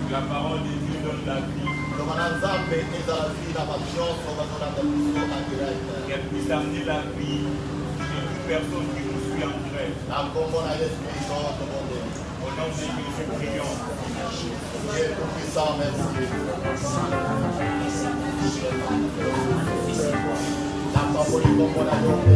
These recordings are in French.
La parole de Dieu donne la vie. Qu'elle puisse amener la vie de toute personne qui nous suit en vrai. Au nom de Jésus, prions. Dieu tout-puissant, merci. La parole est comme on a donné.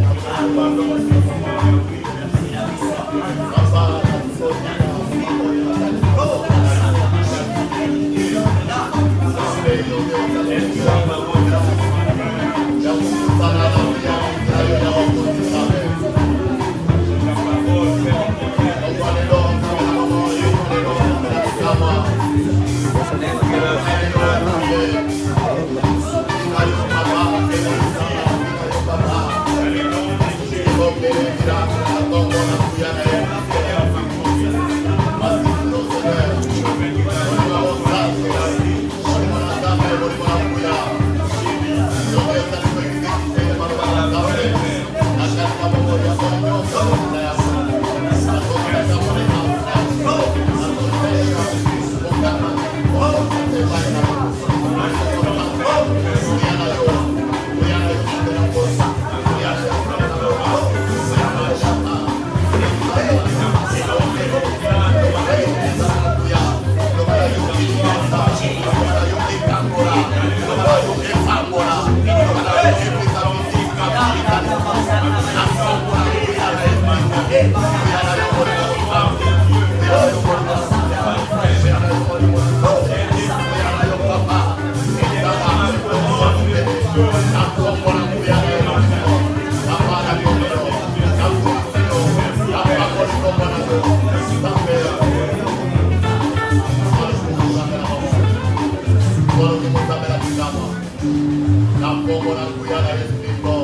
kombo na nguya na Yesu Kristo.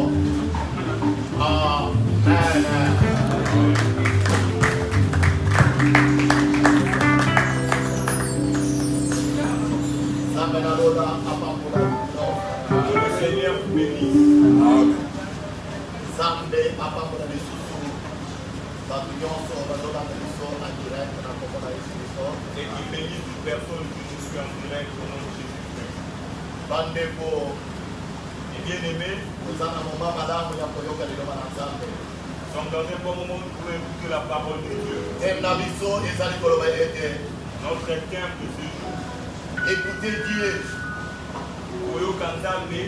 Amen. Nzambe na lola apambola bino. Que le Seigneur vous bénisse. Nzambe apambola lisusu bato nyonso bazolanda biso en direct na kombo na Yesu Kristo. Et qu'il bénisse toute personne qui nous suit en direct au nom de Jésus-Christ. Bandeko Et bien aimés, oza na moma malamu ya koyoka liloba na Nzambe. nous sommes dans un bon moment pour écouter la parole de Dieu. Thème na biso ezali koloba ete Notre thème de ce jour, écouter Dieu, koyoka Nzambe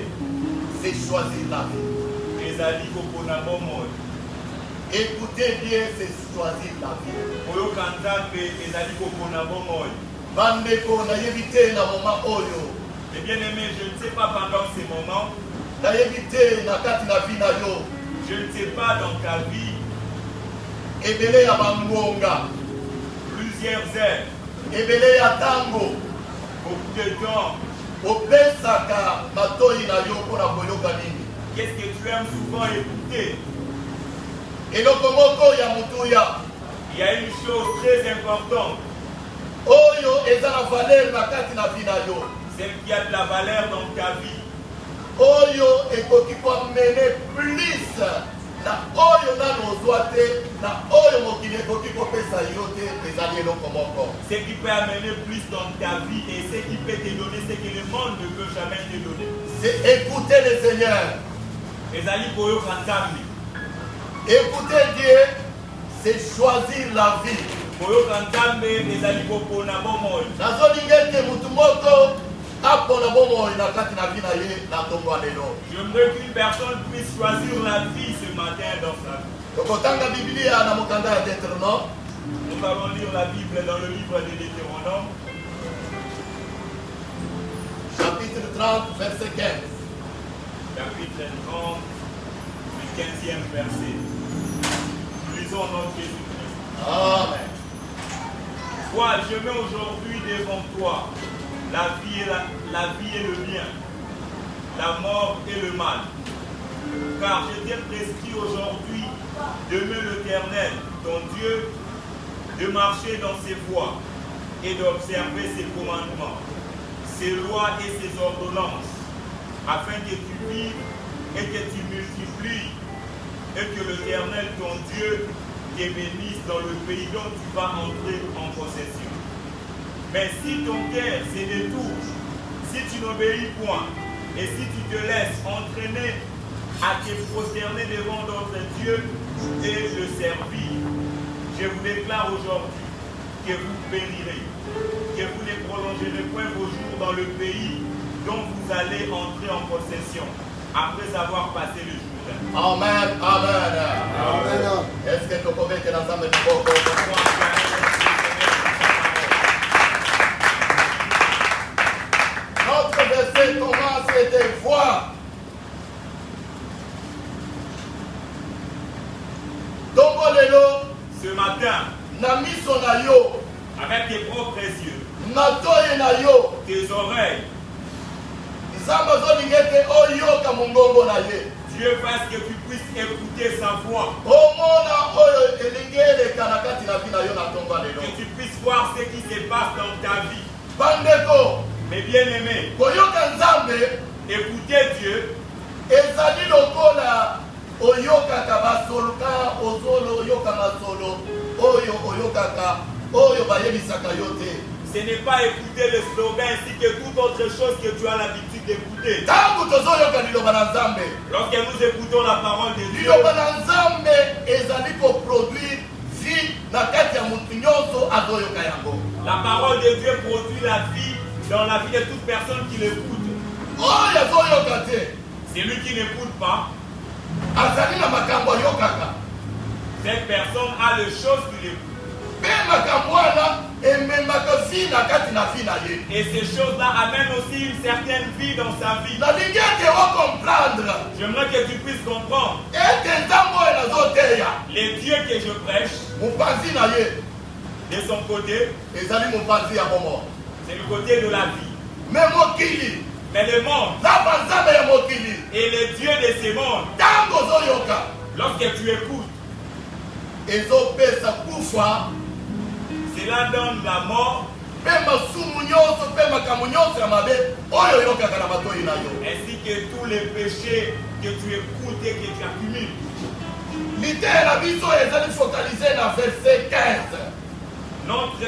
c'est choisir la vie. ezali kopona bomoi. Écouter Dieu, c'est choisir la vie. Koyoka Nzambe ezali kopona bomoi. Bandeko nayebi te na moma oyo. Et bien aimé, je ne sais pas pendant ces moments, Nayebi te na kati na vie na yo. je ne sais pas dans ta vie, Ebele ya bangonga, plusieurs heures, ebele ya tango, beaucoup de temps, opesaka matoi na yo mpona koyoka nini. qu'est-ce que tu aimes souvent écouter? Eloko moko ya mutuya Il y a une chose très importante, oyo eza na valeur na kati na vie na yo. celle qui a de la valeur dans ta vie. Oyo ekoki komene plus na oyo nano ozwa te na oyo mokili ekoki kopesa yo te ezali eloko moko. Ce qui peut amener plus dans ta vie et ce qui peut te donner ce que le monde ne peut jamais te donner. C'est écouter le Seigneur. ezali koyoka Nzambe. Écouter Dieu, c'est choisir la vie. Koyoka Nzambe ezali kopona bomoi. Nazolinga ete mutu moko apona bomoi na kati na vie na ye na ntongo ya lelo. J'aimerais qu'une personne puisse choisir la vie ce matin dans sa vie. Tokotanga Biblia na mokanda ya Deutéronome. Nous allons lire la Bible dans le livre de Deutéronome, Chapitre 30, verset 15. chapitre 30, le 15e verset. Lisons notre Jésus-Christ. Amen. Vois, je mets aujourd'hui devant toi la vie et le bien, la mort et le mal. Car je t'ai prescrit aujourd'hui, demain l'Éternel, ton Dieu, de marcher dans ses voies et d'observer ses commandements, ses lois et ses ordonnances, afin que tu vives et que tu multiplies, et que l'Éternel, ton Dieu, te bénisse dans le pays dont tu vas entrer en possession. Mais si ton cœur se détourne, si tu n'obéis point, et si tu te laisses entraîner à te prosterner devant d'autres dieux et le servir, je vous déclare aujourd'hui que vous périrez, que vous ne prolongerez point vos jours dans le pays dont vous allez entrer en possession, après avoir passé le Jourdain. Amen. Amen. Amen. Est-ce que tu connais que l'ensemble du corps Notre verset commence et des voix. Dongo lelo, Ce matin, na miso na yo, avec tes propres yeux, matoye na yo, tes oreilles, nzambe azolinga ete oyoka mongongo na ye. Dieu fasse que tu puisses écouter sa voix, Omona oyo elingi eleka na kati na vie na yo na ntongo ya lelo. que tu puisses voir ce qui se passe dans ta vie. Bandeko, Mes bien-aimés, koyoka nzambe écoutez Dieu, ezali lokola oyokaka basoloka ozolo oyokaka solo oyo oyokaka oyo bayebisaka yo te. ce n'est pas écouter le slogan ainsi que toute autre chose que tu as l'habitude d'écouter. Ntango tozoyoka liloba na nzambe, Lorsque nous écoutons la parole de Dieu, liloba na nzambe ezali koproduire vie na kati ya motu nyonso azoyoka yango. la parole de Dieu produit la vie dans la vie de toute personne qui l'écoute. Oyo azoyoka te Celui qui n'écoute pas, azali na makambo ayokaka, cette personne a les choses qu'il écoute. mpe makambo wana ememaka vie na kati na vie na ye. Et ces choses-là amènent aussi une certaine vie dans sa vie. nalingi ete okomprendre J'aimerais que tu puisses comprendre ete nzambe oyo nazoteya les dieux que je prêche, mopanzi na ye de son côté, ezali mopanzi ya bomoi, c'est le côté de la vie. me mokili Mais le monde, na banzambe ya mokili. Et le Dieu de ces mondes, Tango zoyoka. lorsque tu écoutes, Ezopesa kufa. cela donne la mort, Pe masumu nyonso, pe makamu nyonso ya mabe. Oyo yokaka na matoi na yo. ainsi que tous les péchés que tu écoutes et que tu accumules. L'idée la biso ezali focalisé dans verset 15. Notre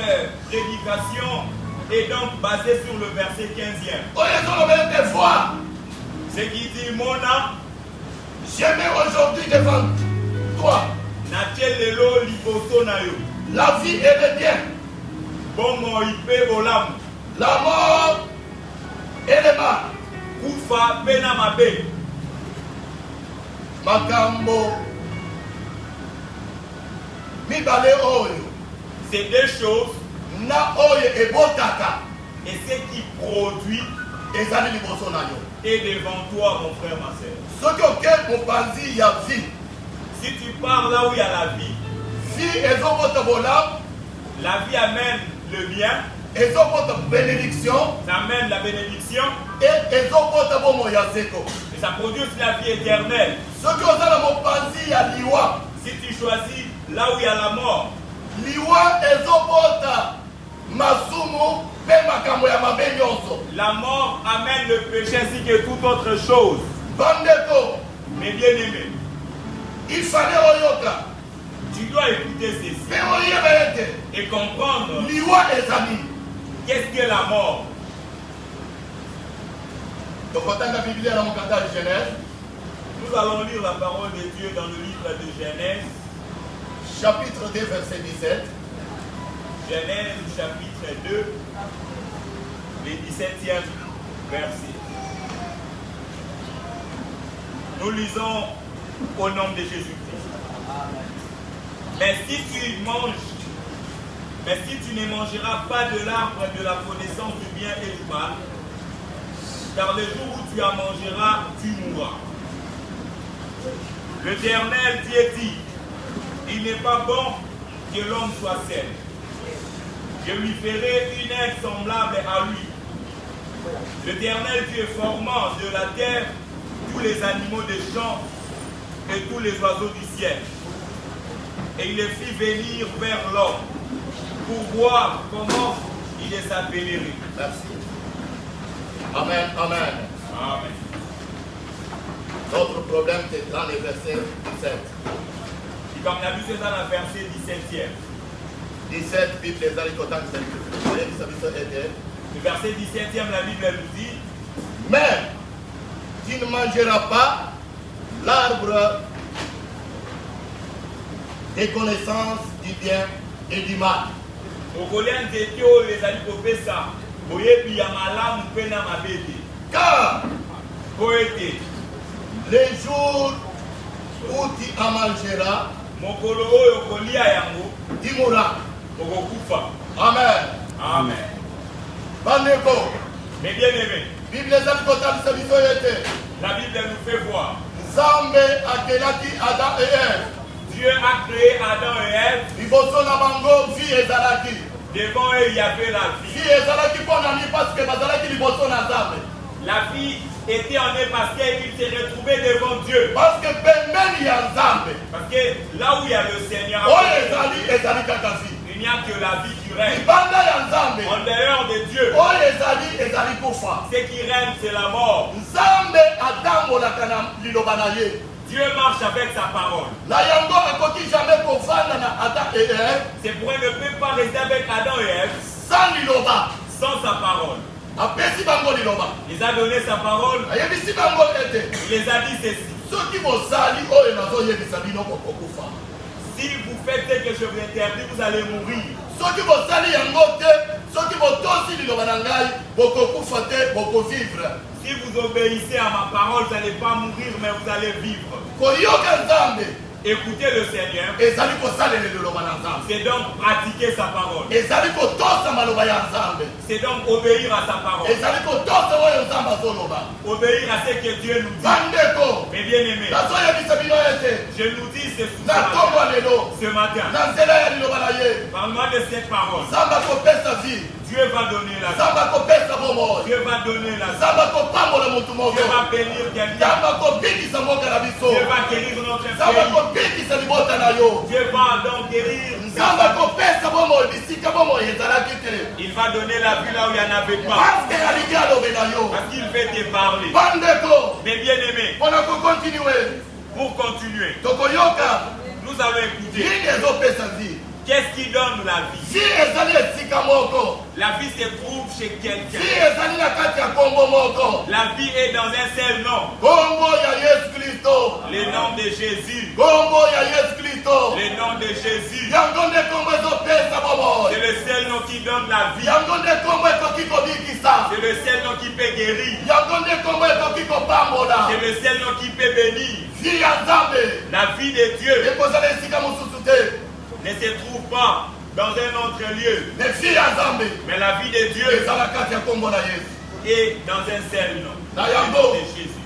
prédication est donc basée sur le verset 15e. Oyo ezolobela te voir. Ce qui dit, mon âme, Je mets aujourd'hui devant toi natie lelo liboso na yo. la vie et le bien, Bongo ipe bolamu, la mort et le mal. kufa pe na mabe. Makambo mibale oyo C'est deux choses, na oyo ebotaka et ce qui produit ezali liboso na yo. est devant toi, mon frère, ma soeur. Soki oke mopanzi ya vie, Si tu pars là où il y a la vie, vie ezobota bolamu, la vie amène le bien, ezobota bénédiction ça amène la bénédiction, et ezobota bomoi ya seko. et ça produit aussi la vie éternelle. Soki oza na mopanzi ya liwa, Si tu choisis là où il y a la mort, liwa ezobota masumu pe makambo ya mabe nyonso. la mort amène le péché ainsi que toute autre chose. Bandeko, Mais bien aimé, il fallait oyoka tu dois écouter ceci pe oyeba ete et comprendre liwa ezali. qu'est-ce que la mort. Tokotanga Biblia na mokanda ya Genèse, Nous allons lire la parole de Dieu dans le livre de Genèse, chapitre 2, verset 17. Genèse chapitre 2, le 17e verset. Nous lisons au nom de Jésus-Christ. Mais si tu ne mangeras pas de l'arbre de la connaissance du bien et du mal, car le jour où tu en mangeras, tu mourras. L'Éternel Dieu dit, il n'est pas bon que l'homme soit seul. Je lui ferai une aide semblable à lui. L'Éternel Dieu formant de la terre tous les animaux des champs et tous les oiseaux du ciel. Et il les fit venir vers l'homme pour voir comment il les appellerait. Merci. Amen, amen. Amen. Notre problème, c'est dans le verset 17. Et comme la Bible c'est dans le verset 17e. 17, Bible ezali kotanga biso ete. Le verset 17e, la Bible elle nous dit, Mais tu ne mangeras pas l'arbre des connaissances du bien et du mal. okolia nzete oyo ezali kopesa boyebi ya malamu mpe na mabe te. Car Po ete les jours où tu en mangeras, mokolo oyo okolia yango tu mourras. okokufa. Amen. Amen. Bandeko, Mais bien aimé, Bible ezali kotangisa biso ete la Bible elle nous fait voir. Nzambe akelaki Adam et Ève. Dieu a créé Adam et Ève. Liboso na bango vie ezalaki. Devant eux il y avait la vie. Vie ezalaki mpo na nini parce que bazalaki liboso na Nzambe. La vie était en eux parce qu'ils se retrouvaient devant Dieu. Parce que pembeni ya Nzambe Parce que là où il y a le Seigneur, oyo ezali kaka vie. il n'y a que la vie qui règne. Libanda ya Nzambe En dehors de Dieu, oyo ezali kufa. ce qui règne c'est la mort. Nzambe atambolaka na liloba na ye. Dieu marche avec sa parole. Na yango akoki jamais kovanda na Adam et Ève C'est pourquoi il ne peut pas rester avec Adam et Ève sans liloba. sans sa parole. Apesi bango liloba. Il les a donné sa parole, Ayebisi bango ete il les a dit ceci. soki bosali oyo nazoyebisa bino bokokufa. Si vous faites ce que je vous interdis, vous allez mourir. Soki bosali yango te, soki botosi liloba na ngai bokokufa te, bokovivre. Si vous obéissez à ma parole, vous n'allez pas mourir, mais vous allez vivre. Koyoka Nzambe Écoutez le Seigneur, ezali kosalela liloba na Nzambe. c'est donc pratiquer sa parole. Ezali kotosa maloba ya Nzambe. C'est donc obéir à sa parole. Ezali kotosa oyo Nzambe azoloba. Obéir à ce que Dieu nous dit. Bandeko, Mes bien-aimés, nazoyebisa bino ete je nous dis na ntongo ya lelo ce matin, na nzela ya liloba na ye parle-moi de cette parole. Nzambe akopesa vie. Dieu va donner la vie. Zamba kopesa bomoi. Dieu va donner la vie. Zamba kopambola mutu moko. Dieu va bénir quelqu'un. Zamba kobikisa mboka na biso. Dieu va guérir notre Zamba pays. kobikisa libota na yo. Dieu va donc guérir. Zamba kopesa bomoi bisika bomoi ezalaki te. Il va donner la vie là où il n'y en avait pas. Parce que alingi alobe na yo. Parce qu'il veut te parler. Bandeko. Mais bien aimé, Mpona kokontinue. pour continuer, Tokoyoka. nous allons écouter. Nini ezopesa vie. Qu'est-ce qui donne la vie? Si ezali esika moko. La vie se trouve chez Si quelqu'un. ezali na kati ya kombo moko. La vie est dans un seul nom. Kombo ya Yesu Kristo. Le nom de Jésus. Kombo ya Yesu Kristo. Le nom de Jésus. Yango nde kombo ezopesa bomoi. C'est le seul nom qui donne la vie. Yango nde kombo ekoki kobikisa. C'est le seul nom qui peut guérir. Yango nde kombo ekoki kopambola. C'est le seul nom qui peut bénir. Vie ya Nzambe La vie de Dieu ekozala esika mosusu te. ne se trouve pas dans un autre lieu. Me vie ya Nzambe Mais la vie de Dieu ezala kati ya kombo na Yesu. est dans un seul nom. Na Le yango. nom de Jésus.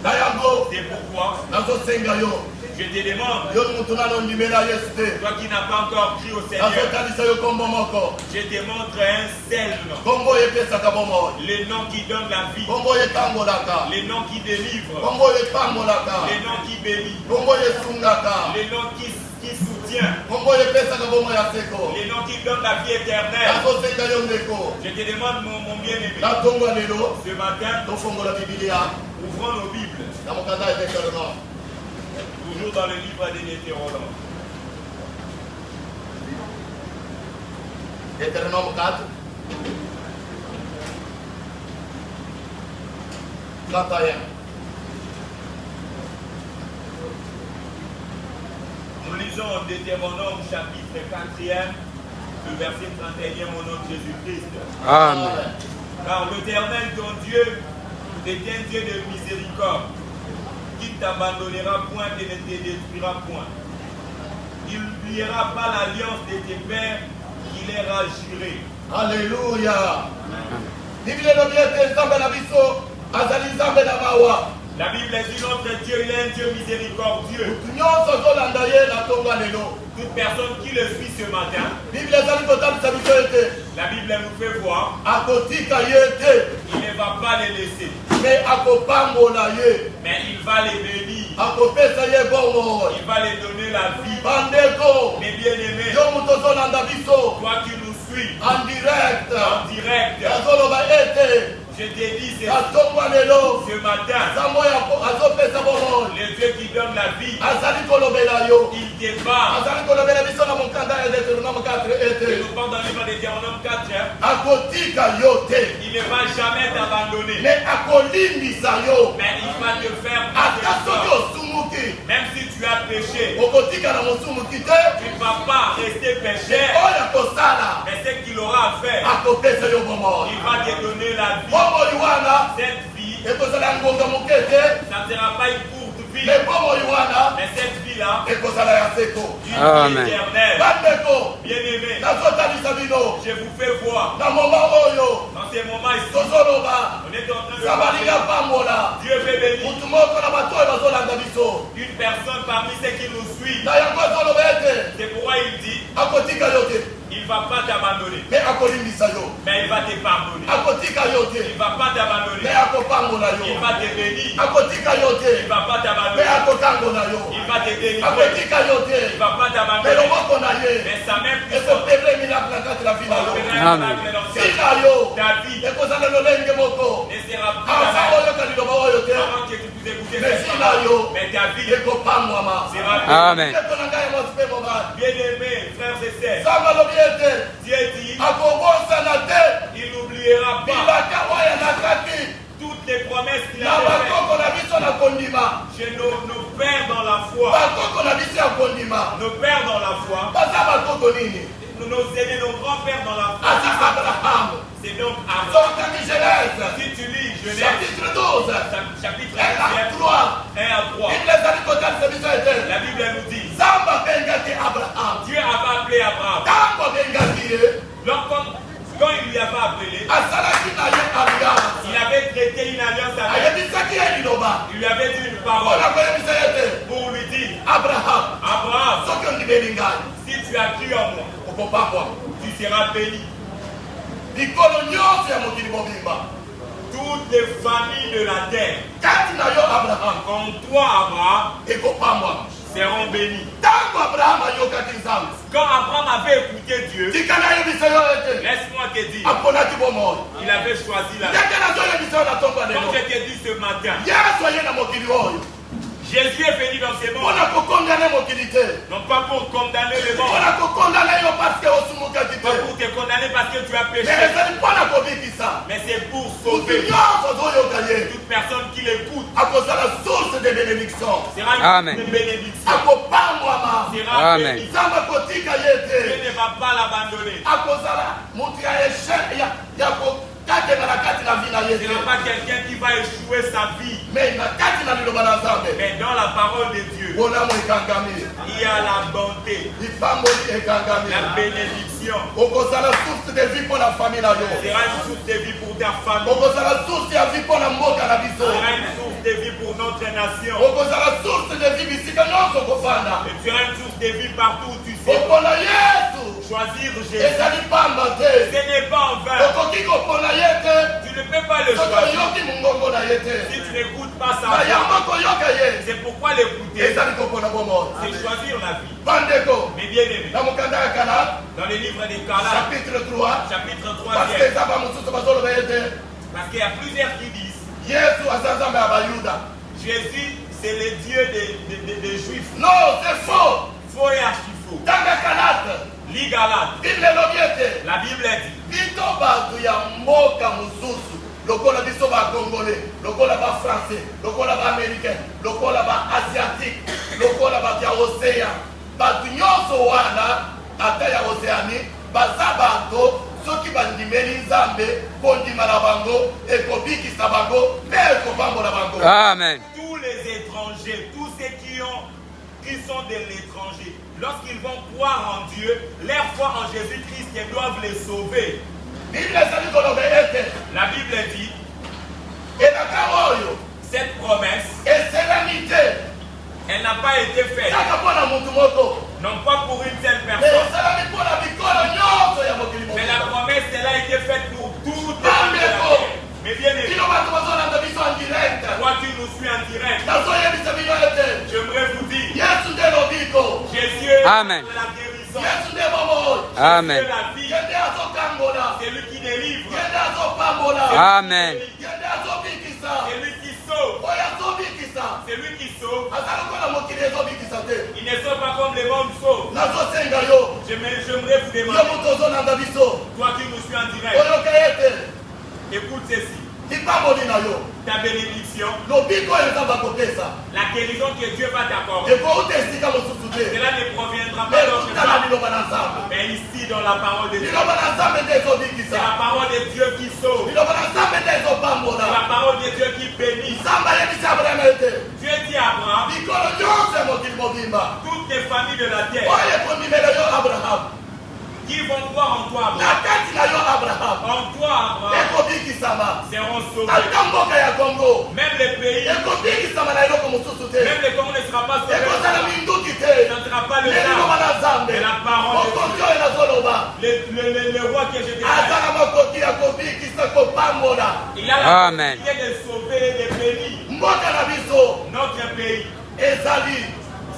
Na yango C'est pourquoi nazosenga yo. je te demande, Yo mutu nano ndimela Yesu te. toi qui n'as pas encore cru au Seigneur, Nazotalisa yo kombo moko. je te montre un seul nom. Kombo epesaka bomoi. Le nom qui donne la vie. Kombo etambolaka. Le nom qui délivre. Kombo epambolaka. Le nom qui bénit. Kombo esungaka. Le nom qui soutient. Kombo epesaka bomoi ya seko. Le nom qui donne la vie éternelle. Nazosenga yo ndeko. Je te demande, mon bien-aimé, Na tongo ya lelo ce matin, tofongola Biblia ouvrons nos Bibles, na mokanda ya Deutéronome. toujours dans le livre des Deutéronomes. Deutéronome 4. 31. Nous lisons en Deutéronome chapitre 4e, le verset 31 au nom de Jésus-Christ. Amen. Car l'Éternel, ton Dieu, est un Dieu de miséricorde, qui ne t'abandonnera point et ne te détruira point. Il n'oubliera pas l'alliance de tes pères qu'il leur a juré. Alléluia. Biblia elobi ete Nzambe na biso azali Nzambe na mawa. La Bible dit notre Dieu, il est un Dieu miséricordieux. Mutu nyonso ozolanda ye na tongo ya lelo. Toute personne qui le suit ce matin, Biblia ezali kotalisa biso ete la Bible nous fait voir, akotika ye te, il ne va pas les laisser, me akopambola ye, mais il va les bénir, akopesa ye bomoi. il va les donner la vie. Bandeko, Mes bien-aimés, yo mutu ozolanda biso toi qui nous suis en direct. en direct, Azoloba ete je te dis na tongo ya lelo ce matin, Nzambe oyo azopesa bomoi. le Dieu qui donne la vie, Azali kolobela yo. il te parle. Azali kolobela biso na mokanda ya Deutéronome 4 Et ete nous parlons dans le livre de Deutéronome 4, akotika yo te, il ne va jamais t'abandonner, me akolimbisa yo. mais il va te faire Ata soki miséricorde. osumuki Même si tu as péché, okotika na mosumuki te, tu ne vas pas rester pécheur, oyo akosala mais ce qu'il aura à faire, akopesa yo bomoi. il va te donner la vie. Bomoi wana Cette vie, ekozala ngonga moke te, ça ne sera pas une courte vie, me bomoi wana mais cette vie-là, ekozala ya seko. une Amen. vie éternelle. Bandeko, Bien-aimé, nazotalisa bino je vous fais voir, na moma oyo dans ces moments ici, tozoloba on est en train de zabalinga parler. pambola. Dieu veut bénir Mutu moko na bato oyo bazolanda biso une personne parmi ceux qui nous suivent. na yango azoloba ete C'est pourquoi il dit, akotika yo te, il ne va pas t'abandonner, me akolimbisa yo. mais il va te pardonner. Akotika yo te, Il ne va pas me t'abandonner, akopambola il yo. va te bénir. Akotika yo Il te, ne va pas me t'abandonner, akokangola yo. il va te délivrer. Akotika yo Il te, ne va pas me t'abandonner, loboko na ye mais sa main puissante ekopele miracle na kati na vi na yo. Amen. Sina yo ta vie ekozala lolenge moko ne sera plus asa la même. oyoka liloba oyo te, Avant que tu puisses écouter mais cette sina parole, yo mais ta vie ekopamwama. sera Amen. Ndeko na ngai mwasi mpe mobali, bien-aimés, frères et sœurs. Nzambe alobi ete Dieu dit, akobosana te il n'oubliera pas bilaka oyo nakaki toutes les promesses qu'il na a faites bakoko na biso na kondima. chez nos pères dans la foi. Bakoko na biso ya kondima Nos pères dans la foi, baza bakoko nini? nos aînés, nos grands-pères dans la foi. Aza Abraham. C'est donc Abraham. Sokaki Genèse Si tu lis Genèse, chapitre 12 chapitre 1 à 1 3, à 3, Biblia ezali kotalisa biso ete la Bible nous dit, Nzambe abengaki Abraham. Dieu avait appelé Abraham. Ntango abengaki ye Donc, quand il lui avait appelé, asalaki na ye alliance, il avait traité une alliance avec lui. ayebisaki ye liloba Il lui avait dit une parole mpona koyebisa ye ete pour lui dire, Abraham, Abraham, soki ondimeli ngai si tu as cru en moi, okopambwa. tu seras béni. bikolo nyonso ya mokili mobimba toutes les familles de la terre, kati na yo Abraham comme toi, Abraham, ekopambwama seront bénis. ntango Abraham ayokaki nzambe Quand Abraham avait écouté Dieu, tika nayebisa yo ete laisse-moi te dire, aponaki bomoi il avait choisi la vie. ndenge nazoyebisa yo na ntongo ya Comme lelo je t'ai dit ce matin, yesu aye na mokili oyo Jésus est venu dans ce monde, mpona kokondane mokili te non pas pour condamner le monde, mpona kokondane yo parceke osumukaki pas te pour te condamner parce que tu as mais péché, ezali mpona kobikisa mais c'est pour motu sauver nyonso ozoyoka ye toute personne qui l'écoute. akozala source de bénédiction Sera Amen. une bénédiction. akopambwama Sera Amen. béni. nzambe akotika ye te Dieu ne va pas l'abandonner. akozala motu ya esheke ya kokatema na kati na vi na ye Ce te n'est pas quelqu'un qui va échouer sa vie, mais na kati na liloba na nzambe mais dans la parole de Dieu, bonamo ekangami il y a la bonté, lipamboli ekangami la bénédiction. okozala source de vie mpo na famille na yo Sera une source de vie pour ta famille. okozala source ya vie mpo na mboka na biso Sera une source de vie pour notre nation. okozala source de vie bisika nyonso okofanda Et tu seras une source de vie partout où tu sais. kopona yesu Choisir Jésus, ezali pamba te ce n'est pas en vain. okoki kopona ye te Tu ne peux pas le soki choisir oyoki mongongo na ye te si tu n'écoutes pas sa na voix. yango koyoka ye C'est pourquoi l'écouter, ezali kopona bomoi c'est choisir la vie. bandeko Mes bien-aimés, na mokanda ya kala dans le livre des Galates, chapitre 3 chapitre parce que 3, eza bamosusu bazoloba ye te parce qu'il y a plusieurs qui disent yesu aza nzambe ya bayuda Jésus, c'est le Dieu des Juifs. non c'est faux Faux et archi-faux. tanga kalate Lis Galates. bible elobi ete La Bible dit, bito bato ya mboka mosusu lokola biso bacongolais lokola bafrançais lokola baaméricain lokola baasiatique lokola bato ya océan bato nyonso wana ata ya océanie baza bato soki bandimeli nzambe kondima na bango ekobikisa bango mpe ekopambola bango Amen. tous les étrangers, tous ceux qui sont de l'étranger, lorsqu'ils vont croire en Dieu, leur foi en Jésus-Christ, ils doivent les sauver. bible ezali koloba ete La Bible dit, elaka oyo cette promesse, eselami te elle n'a pas été faite, kaka mpo na motu moko non pas pour une seule mais personne, esalami mpo na bikolo nyonso ya mokili mais la mobimba promesse, elle a été faite pour toutes les familles de la terre. Mais bien aimé, bino bato bazolanda biso en direct toi qui nous suis en direct, nazoyebisa bino ete j'aimerais vous dire, yesu nde lobiko Jésus est Amen. la guérison, yesu nde bomoi Amen. Jésus est la vie, ye nde azokangola c'est lui qui délivre, ye nde azopambola Amen. ye nde azobikisa c'est lui qui sauve, oyo azobikisa c'est lui qui sauve. aza lokola mokili ezobikisa te Ils ne sont pas comme les mondes sauvent. nazosenga yo J'aimerais vous yo demander, moto ozolanda biso toi qui nous suis en direct, oyoka ete écoute ceci. lipamboli na yo Ta bénédiction, lobiko oyo nzambe akopesa la guérison que Dieu va t'accorder, ekouta esika mosusu te cela ne proviendra mais pas d'autre ekutana part, liloba na nzambe mais ici dans la parole de Dieu. liloba na nzambe nde C'est ezobikisa la parole de Dieu qui sauve. liloba na nzambe nde C'est ezopambola la parole de Dieu qui bénit. nzambe ayebisi abrahama ete Dieu dit à Abraham, bikolo nyonso ya mokili mobimba toutes les familles de la terre oyo ekondimela yo abraham qui vont croire en toi, na Abraham, kati na yo abraham en toi, Abraham, ekobikisama seront sauvés. ata mboka ya kongo Même les pays, ekobikisama na eloko mosusu te même les Congo ne sera pas sauvé. ekozala minduki te Ce ne sera pas le liloba cas. na nzambe Mais la parole de mokonzi oyo nazoloba Le roi que je t'ai aza na makoki ya kobikisa kopambola il a la Amen. possibilité de sauver et de bénir mboka na biso notre pays. ezali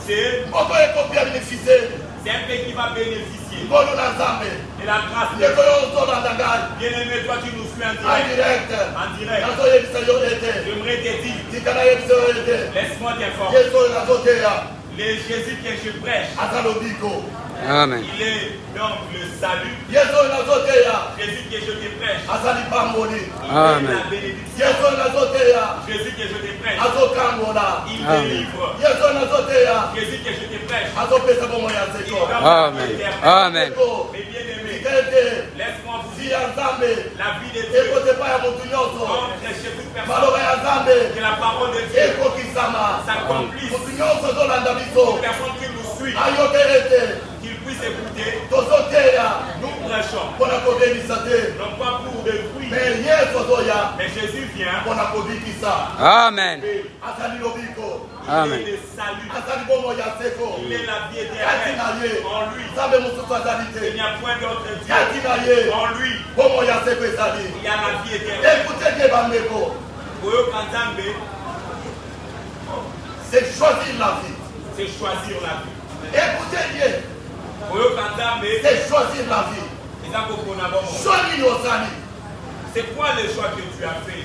C'est mboka oyo ekobénéficie un pays qui va bénéficier ngolu na nzambe de la grâce de ndeko Dieu. yo ozolanda ngai Bien-aimé, toi qui nous suis en en direct, direct en direct, nazoyebisa yo ete j'aimerais te dire, tika nayebisa yo ete laisse-moi t'informer, yesu oyo nazoteya le Jésus que je prêche, aza lobiko Amen. il est donc le salut. yesu oyo nazoteya Jésus que je te prêche, aza lipamboli il est Amen. la bénédiction. yesu oyo nazoteya Jésus que je te prêche, azokangola il Amen. délivre. yesu oyo nazoteya Jésus que je te prêche, azopesa bomoi ya il seko donne Amen. la vie éternelle. Amen. Mais bien aimé, tika ete laisse-moi vous vi dire, ya nzambe la vie de Dieu, ekote epai ya motu nyonso entre chez toute personne, maloba ya nzambe que la parole de Dieu ekokisama s'accomplisse. motu nyonso ozolanda biso Toute personne qui nous suit, ayoke ete qu'il puisse écouter, tozoteya nous prêchons, mpona kobebisa te non pas pour détruire, me Mais Yesu ozoya. Mais Jésus vient. Mpona kobikisa. Amen. Azali lobiko. Amen. Il est le salut. Azali bomoi ya seko. Il est la vie Kati na éternelle. ye. En lui. Nzambe mosusu azali Il te. n'y a point d'autre Dieu. Kati na ye. En lui. Bomoi ya seko ezali. Il y a la vie éternelle. Écoutez Dieu bandeko. Koyoka Nzambe, C'est choisir la vie. c'est choisir la vie. Écoutez Dieu. Koyoka Nzambe, C'est choisir la vie. eza kokona bongo. Choix nini ozali. C'est quoi le choix que tu as fait?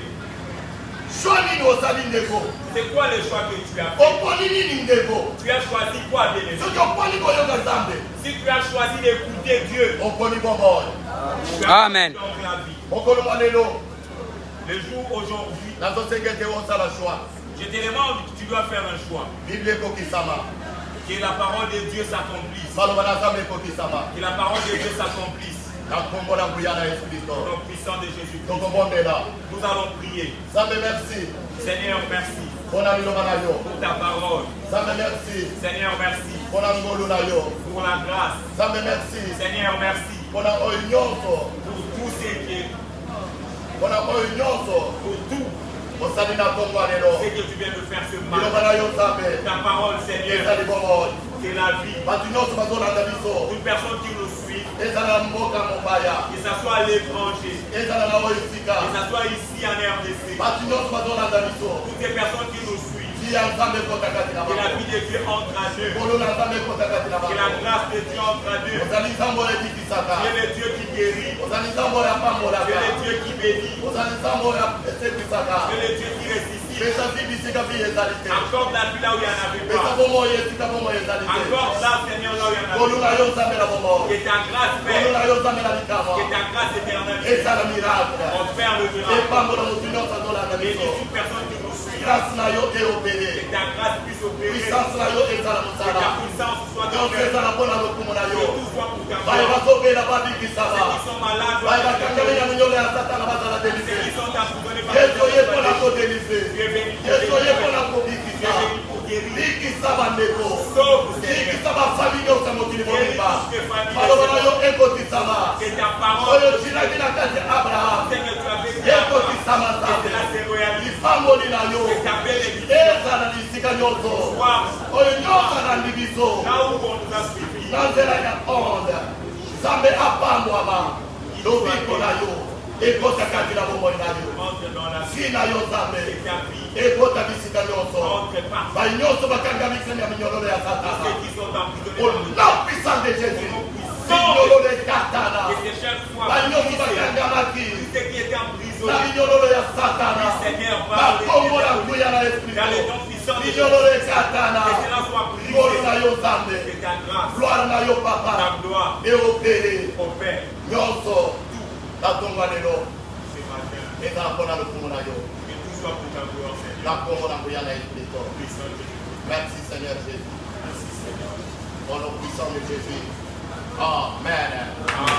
Choix nini ozali ndeko. C'est quoi le choix que tu as fait? Oponi nini ndeko. Tu as choisi quoi, bien-aimé? Soki oponi koyoka Nzambe. Si tu as choisi d'écouter Dieu, Oponi bomoi. tu as Amen. donc la vie. Mokolo mwa lelo. Le jour aujourd'hui, Nazosenge te osala choix. je te demande que tu dois faire un choix. Bible ekokisama. Que la parole de Dieu s'accomplisse. Maloba na Nzambe ekokisama. Que la parole de Dieu s'accomplisse. Na kombo na nguya na Yesu Kristo. Au nom puissant de Jésus-Christ. Tokobondela. Nous allons prier. Nzambe merci. Seigneur, merci Mpona liloba na yo. pour ta parole. Nzambe merci. Seigneur, merci Mpona ngolu na yo. pour la grâce. Nzambe merci. Seigneur, merci Mpona oyo nyonso. pour tout ce qui est, Mpona oyo nyonso. pour tout Osali na kongo lelo. ce que tu viens de faire ce Liloba matin. na yo Nzambe. Ta parole, Seigneur, Ezali bomoi. c'est la vie. Bato nyonso bazolanda biso. Une personne qui nous suit, Ezala na mboka mobaya. que ce soit à l'étranger, Ezala na oyo que esika. ce soit ici en RDC, Bato nyonso bazolanda biso. toutes les personnes qui nous suivent, Vie ya Nzambe ekota kati na que la bango. vie de Dieu entre à deux, Ngolu na Nzambe ekota kati na que la bango. grâce de Dieu entre à deux. Ozali nzambe oyo ebikisaka. Tu es le Dieu qui guérit, Ozali nzambe oyo tu apambolaka. es le Dieu qui bénit, Ozali nzambe oyo esekwisaka. tu es le Dieu qui ressuscite. Pesa vi bisika vi ezali te. Accorde la vie là où il n'y en avait Pesa pas. bomoi esika bomoi ezali te. Accorde la, Seigneur, là où il y en Ngolu avait na pas. yo Nzambe na bomoi. Que ta grâce, Ngolu Père, na yo Nzambe na likama. que ta grâce éternelle, Ezala miracle. opère le miracle. Epambola motu nyonso azolanda Et biso. toute personne qui nous suit, Grâce na yo eopere. que ta grâce puisse opérer, Puissance na yo ezala que mosala. ta puissance soit dans Nyonso le ezala mpona lokumu na que yo. tout soit pour ta Baye gloire. bazobela Ceux babikisaka. qui sont malades, Baye doivent bakangami être na minyolo ya satana bazala Ceux délivre. qui sont emprisonnés par Yesu ye mpona le kodélivre. Tu es venu pour Yesu ye mpona délivrer. Tu kobikisa. es venu pour guérir. Bikisa bandeko. Sauve, Seigneur. Bikisa bafami nyonso ya mokili Guéris mobimba. toutes les familles. maloba na yo ekotisama. Que ta parole, Oyo tinaki na kati ya Abraham. Seigneur, tu as fait ta parole. Ekotisama Que Nzambe. cela se réalise. Lipamboli na yo. Que ta bénédiction ezala na esika nyonso. soit Oyo nyonso alandi biso. là où on nous a suivis. Na nzela ya onde. Nzambe apambwama. Lobiko na yo. Ekota kati na bomoi na yo. Entre dans la vie Si na yo Nzambe. de ta vie. Ekota bisika nyonso. Entre partout. Baye nyonso bakangami na minyololo ya satana. Ceux qui sont emprisonnés Au dans le nom puissant de Jésus. Minyololo ekatana. que c'est chaque fois Baye nyonso brisé. bakangamaki. Ceux qui étaient Na emprisonnés minyololo ya satana. Seigneur, parle Bakombo na nguya na esprit. dans le nom puissant de Jésus. Minyololo ekatana. Que cela soit Ngolu brisé. na yo Nzambe. Que ta grâce, Gloire na yo ta papa. gloire Eopere. opère Nyonso. Natonga lelo. ce matin. Eza mpona lokumu na yo. Que tout soit pour ta gloire, Seigneur. Na kombo na nguya na Yesu Kristo. Puissant de Jésus. Merci Seigneur Jésus. Merci, Seigneur. Au nom puissant de Jésus. Amen. Amen.